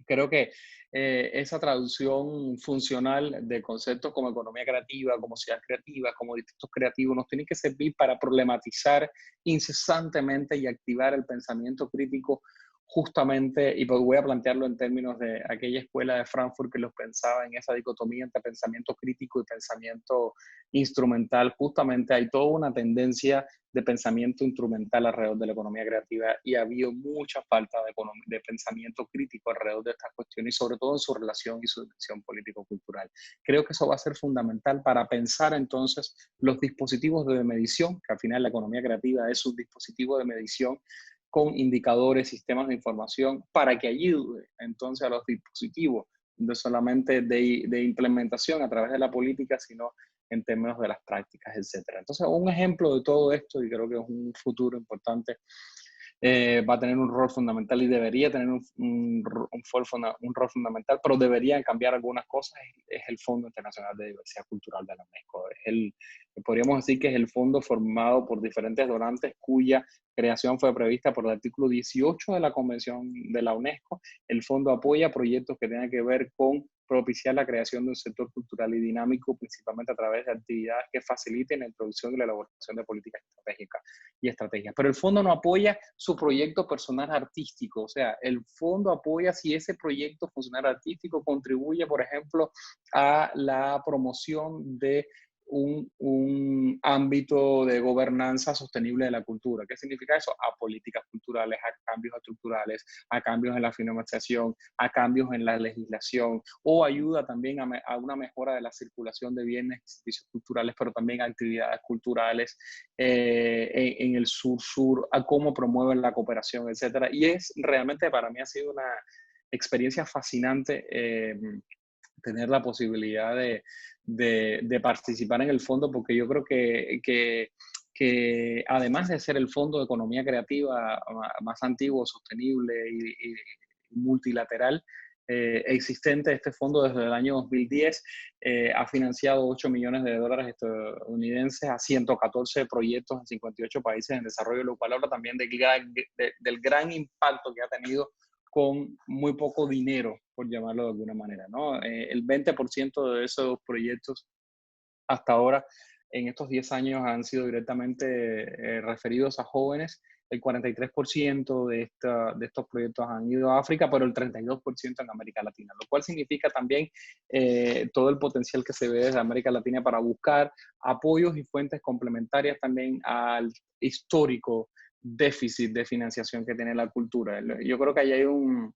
Creo que esa traducción funcional de conceptos como economía creativa, como ciudad creativa, como distritos creativos, nos tiene que servir para problematizar incesantemente y activar el pensamiento crítico justamente, y pues voy a plantearlo en términos de aquella escuela de Frankfurt que los pensaba en esa dicotomía entre pensamiento crítico y pensamiento instrumental. Justamente hay toda una tendencia de pensamiento instrumental alrededor de la economía creativa y ha habido mucha falta de pensamiento crítico alrededor de estas cuestiones y sobre todo en su relación y su dimensión político-cultural. Creo que eso va a ser fundamental para pensar entonces los dispositivos de medición, que al final la economía creativa es un dispositivo de medición con indicadores, sistemas de información, para que ayude entonces a los dispositivos, no solamente de implementación a través de la política, sino en términos de las prácticas, etcétera. Entonces, un ejemplo de todo esto, y creo que es un futuro importante, va a tener un rol fundamental y debería tener un rol fundamental, pero deberían cambiar algunas cosas, es el Fondo Internacional de Diversidad Cultural de la UNESCO. Podríamos decir que es el fondo formado por diferentes donantes cuya creación fue prevista por el artículo 18 de la Convención de la UNESCO. El fondo apoya proyectos que tengan que ver con propiciar la creación de un sector cultural y dinámico, principalmente a través de actividades que faciliten la introducción y la elaboración de políticas estratégicas y estrategias. Pero el fondo no apoya su proyecto personal artístico, o sea, el fondo apoya si ese proyecto funcional artístico contribuye, por ejemplo, a la promoción de un ámbito de gobernanza sostenible de la cultura. ¿Qué significa eso? A políticas culturales, a cambios estructurales, a cambios en la financiación, a cambios en la legislación, o ayuda también a una mejora de la circulación de bienes y servicios culturales, pero también a actividades culturales en el sur-sur, a cómo promueven la cooperación, etcétera. Y es realmente para mí ha sido una experiencia fascinante tener la posibilidad de participar en el fondo, porque yo creo que además de ser el fondo de economía creativa más antiguo, sostenible y multilateral, existente de este fondo desde el año 2010. Ha financiado $8 millones estadounidenses a 114 proyectos en 58 países en desarrollo, lo cual habla también del gran impacto que ha tenido con muy poco dinero, por llamarlo de alguna manera, ¿no? El 20% de esos proyectos hasta ahora, en estos 10 años, han sido directamente referidos a jóvenes. El 43% de estos proyectos han ido a África, pero el 32% en América Latina, lo cual significa también todo el potencial que se ve desde América Latina para buscar apoyos y fuentes complementarias también al histórico déficit de financiación que tiene la cultura. Yo creo que ahí hay un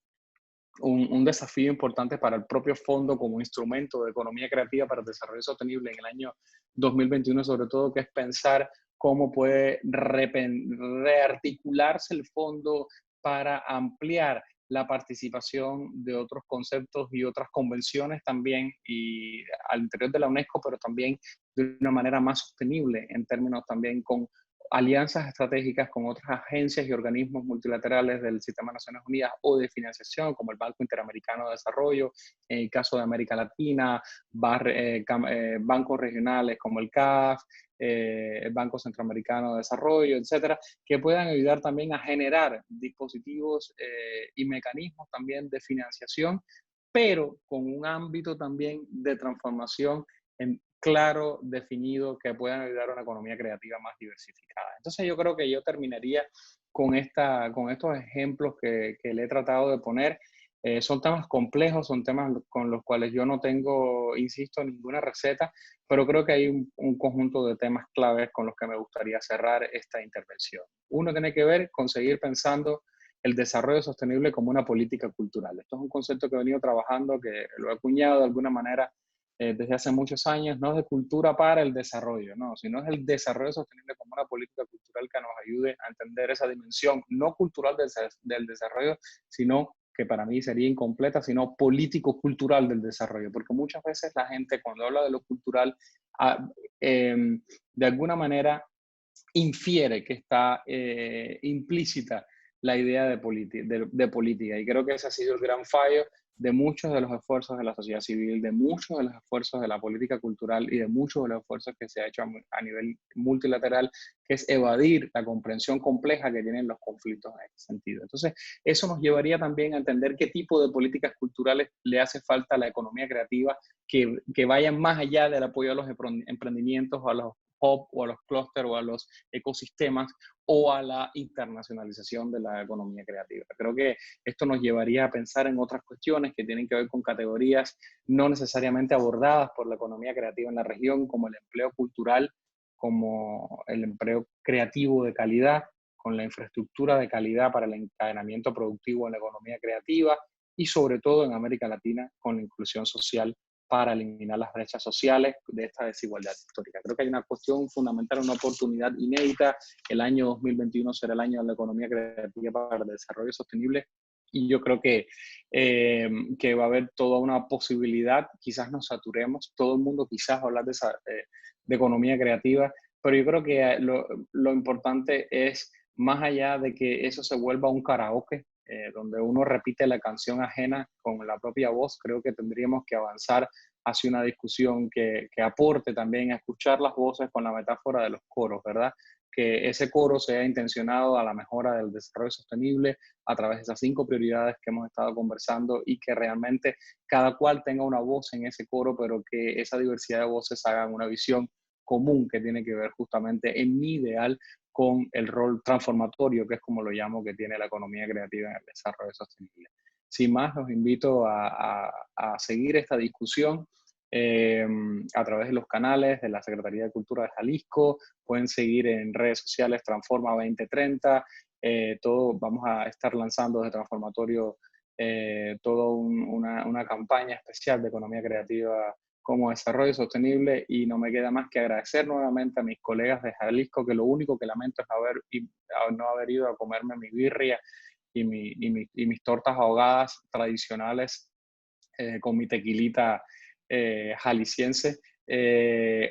desafío importante para el propio fondo como instrumento de economía creativa para el desarrollo sostenible en el año 2021, sobre todo, que es pensar cómo puede rearticularse el fondo para ampliar la participación de otros conceptos y otras convenciones también y al interior de la UNESCO, pero también de una manera más sostenible en términos también con alianzas estratégicas con otras agencias y organismos multilaterales del Sistema de Naciones Unidas o de financiación, como el Banco Interamericano de Desarrollo, en el caso de América Latina, bancos regionales como el CAF, el Banco Centroamericano de Desarrollo, etcétera, que puedan ayudar también a generar dispositivos y mecanismos también de financiación, pero con un ámbito también de transformación claro, definido, que puedan ayudar a una economía creativa más diversificada. Entonces yo creo que yo terminaría con estos ejemplos que le he tratado de poner. Son temas complejos, son temas con los cuales yo no tengo, insisto, ninguna receta, pero creo que hay un conjunto de temas claves con los que me gustaría cerrar esta intervención. Uno tiene que ver con seguir pensando el desarrollo sostenible como una política cultural. Esto es un concepto que he venido trabajando, que lo he acuñado de alguna manera desde hace muchos años. No es de cultura para el desarrollo, no, sino es el desarrollo sostenible como una política cultural que nos ayude a entender esa dimensión no cultural del desarrollo, sino que para mí sería incompleta, sino político-cultural del desarrollo, porque muchas veces la gente cuando habla de lo cultural, ah, de alguna manera infiere que está implícita la idea de política. Y creo que ese ha sido el gran fallo de muchos de los esfuerzos de la sociedad civil, de muchos de los esfuerzos de la política cultural y de muchos de los esfuerzos que se ha hecho a nivel multilateral, que es evadir la comprensión compleja que tienen los conflictos en este sentido. Entonces, eso nos llevaría también a entender qué tipo de políticas culturales le hace falta a la economía creativa que vayan más allá del apoyo a los emprendimientos o a los hub o a los clústeres o a los ecosistemas o a la internacionalización de la economía creativa. Creo que esto nos llevaría a pensar en otras cuestiones que tienen que ver con categorías no necesariamente abordadas por la economía creativa en la región, como el empleo cultural, como el empleo creativo de calidad, con la infraestructura de calidad para el encadenamiento productivo en la economía creativa y sobre todo en América Latina con la inclusión social para eliminar las brechas sociales de esta desigualdad histórica. Creo que hay una cuestión fundamental, una oportunidad inédita. El año 2021 será el año de la economía creativa para el desarrollo sostenible y yo creo que va a haber toda una posibilidad, quizás nos saturemos, todo el mundo quizás hablar de economía creativa, pero yo creo que lo importante es, más allá de que eso se vuelva un karaoke, donde uno repite la canción ajena con la propia voz, creo que tendríamos que avanzar hacia una discusión que aporte también a escuchar las voces con la metáfora de los coros, ¿verdad? Que ese coro sea intencionado a la mejora del desarrollo sostenible a través de esas 5 prioridades que hemos estado conversando y que realmente cada cual tenga una voz en ese coro, pero que esa diversidad de voces hagan una visión común que tiene que ver justamente en mi ideal con el rol transformatorio, que es como lo llamo, que tiene la economía creativa en el desarrollo sostenible. Sin más, los invito a seguir esta discusión a través de los canales de la Secretaría de Cultura de Jalisco. Pueden seguir en redes sociales Transforma 2030. Vamos a estar lanzando desde Transformatorio toda una campaña especial de economía creativa como desarrollo sostenible y no me queda más que agradecer nuevamente a mis colegas de Jalisco, que lo único que lamento es no haber ido a comerme mi birria y mis tortas ahogadas tradicionales con mi tequilita jalisciense,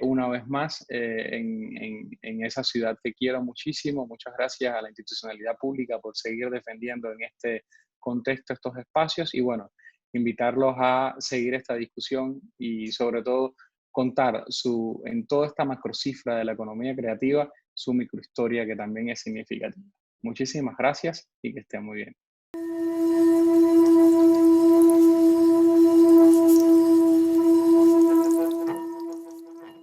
una vez más en esa ciudad que quiero muchísimo. Muchas gracias a la institucionalidad pública por seguir defendiendo en este contexto estos espacios y bueno, invitarlos a seguir esta discusión y sobre todo contar en toda esta macrocifra de la economía creativa, su microhistoria que también es significativa. Muchísimas gracias y que estén muy bien.